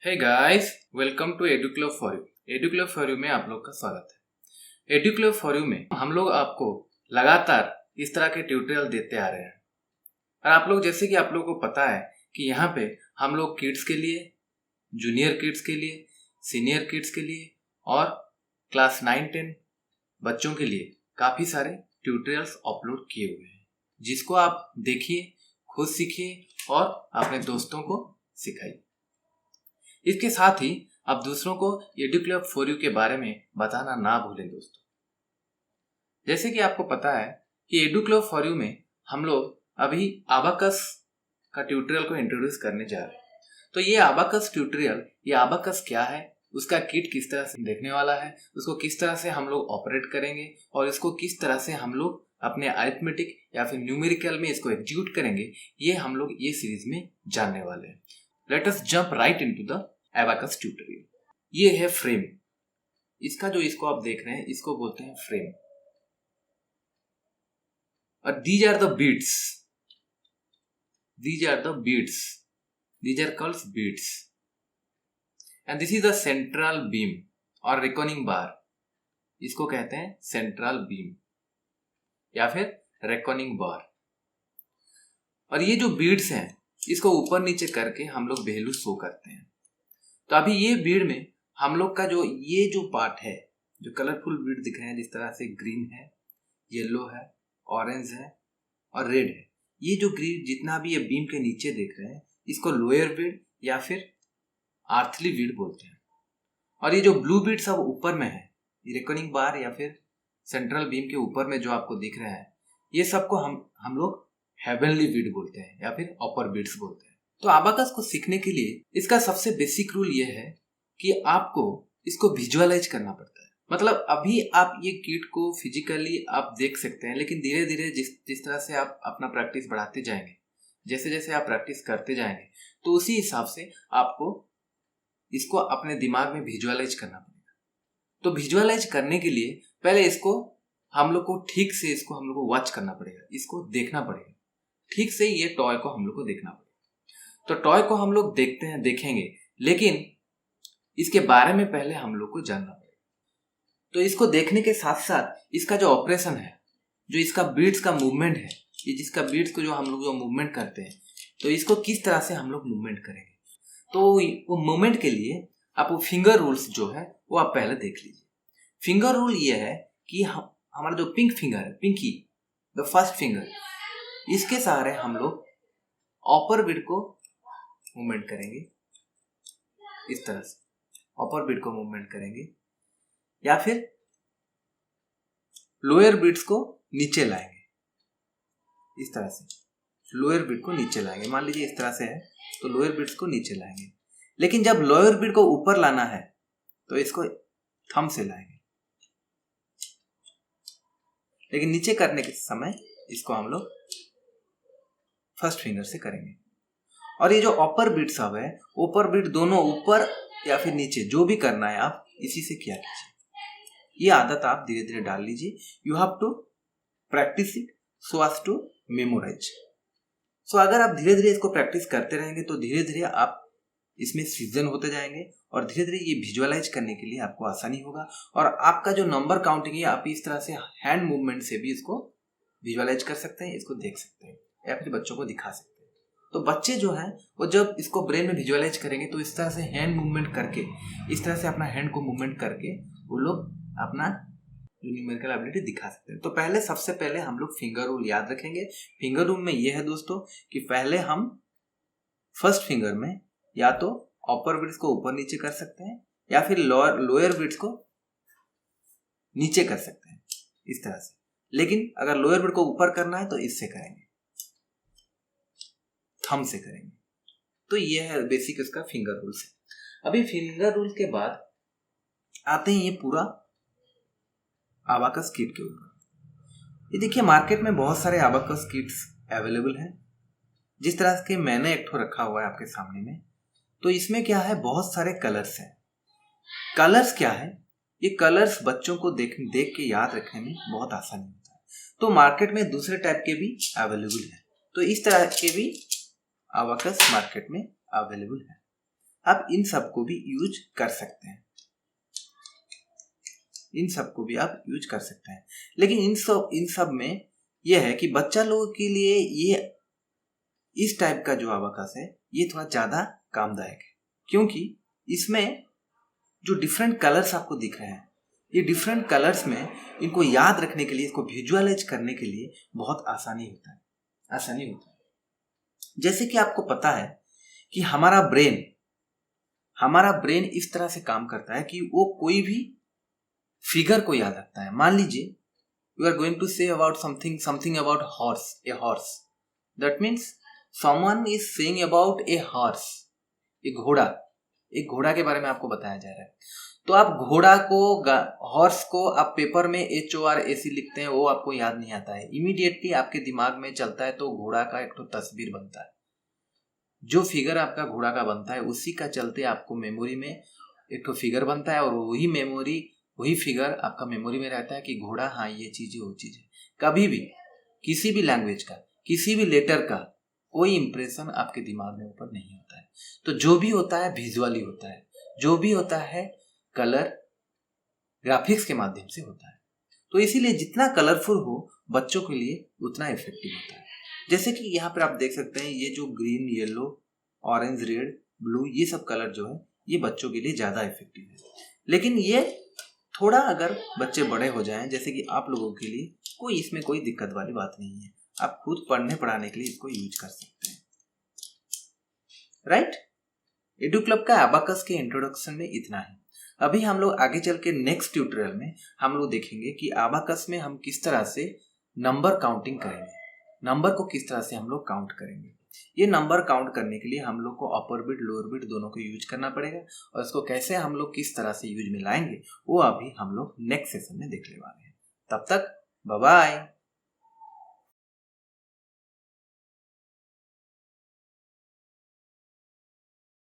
Hey guys, welcome to EduClub for you. EduClub for you में आप लोग का स्वागत है। एडुक्लब फॉर यू में हम लोग आपको लगातार इस तरह के ट्यूटोरियल देते आ रहे हैं और आप लोग जैसे कि आप लोगों को पता है कि यहाँ पे हम लोग किड्स के लिए, जूनियर किड्स के लिए, सीनियर किड्स के लिए और क्लास 9-10 बच्चों के लिए काफ़ी सारे ट्यूटोरियल्स अपलोड किए हुए हैं, जिसको आप देखिए, खुद सीखिए और अपने दोस्तों को सिखाइए। इसके साथ ही आप दूसरों को एडुक्लब फॉर यू के बारे में बताना ना भूलें दोस्तों। जैसे कि आपको पता है कि एडुक्लब फॉर यू में हम लोग अभी अबाकस का ट्यूटोरियल को इंट्रोड्यूस करने जा रहे हैं। तो ये अबाकस ट्यूटोरियल, ये अबाकस क्या है, उसका किट किस तरह से देखने वाला है, उसको किस तरह से हम लोग ऑपरेट करेंगे और इसको किस तरह से हम लोग अपने अरिथमेटिक या फिर न्यूमेरिकल में इसको एग्जीक्यूट करेंगे, ये हम लोग ये सीरीज में जानने वाले हैं। Let us jump right into the abacus tutorial. ये है फ्रेम। इसका जो इसको आप देख रहे हैं इसको बोलते हैं फ्रेम। और these are the beats, these are the beats, these are called beats and this is the central beam और रेकॉनिंग बार। इसको कहते हैं सेंट्रल बीम या फिर रेकॉनिंग बार। और ये जो बीट्स हैं इसको ऊपर नीचे करके हम लोग वैल्यू शो करते हैं। तो अभी ये बीड में हम लोग का जो ये जो पार्ट है, जो कलरफुल बीड दिख रहे हैं, जिस तरह से ग्रीन है, येलो है, ऑरेंज है और रेड है, ये जो ग्रीन जितना भी ये बीम के नीचे देख रहे हैं इसको लोअर बीड या फिर आर्थली बीड बोलते हैं। और ये जो ब्लू बीड सब ऊपर में है, ये रेकॉनिंग बार या फिर सेंट्रल बीम के ऊपर में जो आपको दिख रहा है, ये सबको हम लोग हेवनली बीड बोलते हैं या फिर अपर बीड्स बोलते हैं। तो अबाकस को सीखने के लिए इसका सबसे बेसिक रूल ये है कि आपको इसको विजुअलाइज करना पड़ता है। मतलब अभी आप ये किट को फिजिकली आप देख सकते हैं, लेकिन धीरे धीरे जिस तरह से आप अपना प्रैक्टिस बढ़ाते जाएंगे, जैसे जैसे आप प्रैक्टिस करते जाएंगे, तो उसी हिसाब से आपको इसको अपने दिमाग में विजुअलाइज करना पड़ेगा। तो विजुअलाइज करने के लिए पहले इसको हम लोग को ठीक से इसको हम लोग को वॉच करना पड़ेगा, इसको देखना पड़ेगा ठीक से। ये टॉय को हम लोग को देखना पड़ेगा। तो टॉय को हम लोग देखेंगे, लेकिन इसके बारे में पहले हम लोग को जानना पड़ेगा। तो इसको देखने के साथ साथ इसका जो ऑपरेशन है, जो इसका बीट्स का मूवमेंट है, ये जिसका बीट्स को जो हम लोग जो मूवमेंट करते हैं, तो इसको किस तरह से हम लोग मूवमेंट करेंगे। तो वो मूवमेंट के लिए आप वो फिंगर रूल्स जो है वो आप पहले देख लीजिए। फिंगर रूल ये है कि हमारा जो पिंक फिंगर है, पिंकी द फर्स्ट फिंगर, इसके सहारे हम लोग अपर बीट को मूवमेंट करेंगे। इस तरह से अपर बीट को मूवमेंट करेंगे या फिर लोअर बीट्स को नीचे लाएंगे। इस तरह से लोअर बीट को नीचे लाएंगे। मान लीजिए इस तरह से है तो लोअर बीट्स को नीचे लाएंगे, लेकिन जब लोअर बीट को ऊपर लाना है तो इसको थंब से लाएंगे, लेकिन नीचे करने के समय इसको हम लोग फर्स्ट फिंगर से करेंगे। और ये जो अपर बीट सब है, ऊपर बीट दोनों ऊपर या फिर नीचे जो भी करना है आप इसी से किया कीजिए। ये आदत आप धीरे धीरे डाल लीजिए। You have to practise it so as to memorise. So अगर आप धीरे धीरे इसको प्रैक्टिस करते रहेंगे तो धीरे धीरे आप इसमें सीजन होते जाएंगे और धीरे धीरे ये विजुअलाइज करने के लिए आपको आसानी होगा। और आपका जो नंबर काउंटिंग है, आप इस तरह से हैंड मूवमेंट से भी इसको विजुअलाइज कर सकते हैं, इसको देख सकते हैं या फिर बच्चों को दिखा सकते हैं। तो बच्चे जो हैं वो जब इसको ब्रेन में विजुअलाइज करेंगे तो इस तरह से हैंड मूवमेंट करके, इस तरह से अपना हैंड को मूवमेंट करके वो लोग अपना न्यूमेरिकल एबिलिटी दिखा सकते हैं। तो पहले सबसे पहले हम लोग फिंगर रूल याद रखेंगे। फिंगर रूल में ये है दोस्तों कि पहले हम फर्स्ट फिंगर में या तो अपर बीट्स को ऊपर नीचे कर सकते हैं या फिर लोअर बीट्स को नीचे कर सकते हैं इस तरह से। लेकिन अगर लोअर बीट को ऊपर करना है तो इससे करेंगे, थंब से करेंगे। तो ये है बेसिक इसका फिंगर रूल्स है। अभी फिंगर रूल के बाद आते हैं ये पूरा अबाकस किट के ऊपर। ये देखिए मार्केट में बहुत सारे अबाकस किट्स अवेलेबल हैं। जिस तरह के मैंने एक ठो रखा हुआ है आपके सामने में, तो इसमें क्या है, बहुत सारे कलर्स हैं। कलर्स क्या है, ये कलर्स बच्चों को देख के याद रखने में बहुत आसानी होता है। तो मार्केट में दूसरे टाइप के भी अवेलेबल है। तो इस तरह के भी अबाकस मार्केट में अवेलेबल है। आप इन सब को भी यूज कर सकते हैं, इन सब को भी आप यूज कर सकते हैं। लेकिन इन सब में यह है कि बच्चा लोगों के लिए ये इस टाइप का जो अबाकस है ये थोड़ा ज़्यादा कामदायक है, क्योंकि इसमें जो डिफरेंट कलर्स आपको दिख रहे हैं, ये डिफरेंट कलर्स में इनको याद रखने के लिए, इसको विजुअलाइज करने के लिए बहुत आसानी होता है। जैसे कि आपको पता है कि हमारा ब्रेन इस तरह से काम करता है कि वो कोई भी फिगर को याद रखता है। मान लीजिए you are going to say about something about a horse, that means someone is saying about a horse, एक घोड़ा के बारे में आपको बताया जा रहा है। तो आप हॉर्स को आप पेपर में HORAC लिखते हैं, वो आपको याद नहीं आता है, इमीडिएटली आपके दिमाग में चलता है तो घोड़ा का एक तो तस्वीर बनता है, जो फिगर आपका घोड़ा का बनता है उसी का चलते आपको मेमोरी में एक तो फिगर बनता है, और वही फिगर आपका मेमोरी में रहता है कि घोड़ा, हाँ ये चीज़ है वो चीज़ है। कभी भी किसी भी लैंग्वेज का, किसी भी लेटर का कोई इंप्रेशन आपके दिमाग में ऊपर नहीं होता है। तो जो भी होता है विजुअली होता है, जो भी होता है कलर ग्राफिक्स के माध्यम से होता है। तो इसीलिए जितना कलरफुल हो बच्चों के लिए उतना इफेक्टिव होता है। जैसे कि यहाँ पर आप देख सकते हैं, ये जो green, yellow, orange, red, blue, ये सब कलर जो है ये बच्चों के लिए ज़्यादा इफेक्टिव है। लेकिन ये थोड़ा अगर बच्चे बड़े हो जाएं, जैसे कि आप लोगों के लिए इसमें कोई दिक्कत वाली बात नहीं है, आप खुद पढ़ने पढ़ाने के लिए इसको यूज कर सकते हैं, राइट। एडू क्लब का अबाकस के इंट्रोडक्शन में इतना है। अभी हम लोग आगे चल के नेक्स्ट ट्यूटोरियल में हम लोग देखेंगे कि अबाकस में हम किस तरह से नंबर काउंटिंग करेंगे, नंबर को किस तरह से हम लोग काउंट करेंगे। ये नंबर काउंट करने के लिए हम लोग को अपर बिट, लोअर बिट दोनों को यूज करना पड़ेगा, और इसको कैसे हम लोग किस तरह से यूज में लाएंगे वो अभी हम लोग नेक्स्ट सेशन में देखने वाले हैं। तब तक बाय बाय।